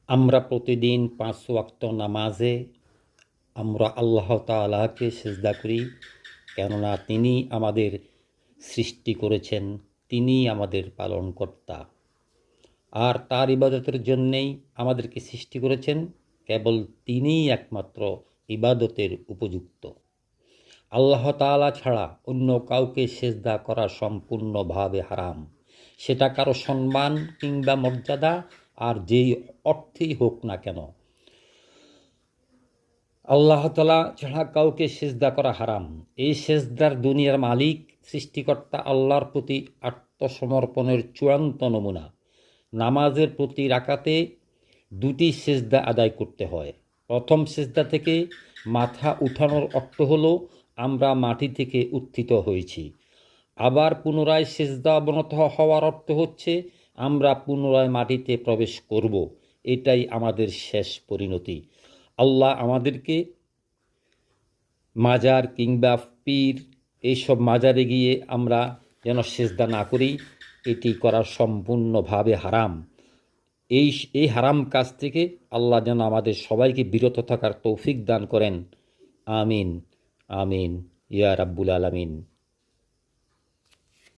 আমরা প্রতিদিন 5 ওয়াক্ত নামাজে আমরা আল্লাহ তাআলাকে সিজদা করি, কেননা তিনি আমাদের সৃষ্টি করেছেন, তিনি আমাদের পালনকর্তা। আর তার ইবাদতের জন্যেই আমাদেরকে সৃষ্টি করেছেন, কেবল তিনিই একমাত্র ইবাদতের উপযুক্ত। আল্লাহ তাআলা ছাড়া অন্য কাউকে সিজদা করা সম্পূর্ণভাবে হারাম, সেটা কারো সম্মান কিংবা মর্যাদা আর যেই অর্থেই হোক না কেন। আল্লাহ তাআলা ছাড়া কাউকে সিজদা করা হারাম। এই সিজদার দুনিয়ার মালিক সৃষ্টিকর্তা আল্লাহর প্রতি আত্মসমর্পণের চূড়ান্ত নমুনা। নামাজের প্রতি রাকাতে 2টি সিজদা আদায় করতে হয়। প্রথম সিজদা থেকে মাথা উঠানোর অর্থ হলো আমরা মাটি থেকে উত্থিত হয়েছি। আবার পুনরায় সিজদা অবনত হওয়ার অর্থ হচ্ছে আমরা পুনরায় মাটিতে প্রবেশ করব। এটাই আমাদের শেষ পরিণতি। আল্লাহ আমাদেরকে মাজার কিংবা পীর এইসব মাজারে গিয়ে আমরা যেন সিজদা না করি, এটি করা সম্পূর্ণভাবে হারাম। এই হারাম কাজ থেকে আল্লাহ যেন আমাদের সবাইকে বিরত থাকার তৌফিক দান করেন। আমিন আমিন ইয়া রাব্বুল আলামিন।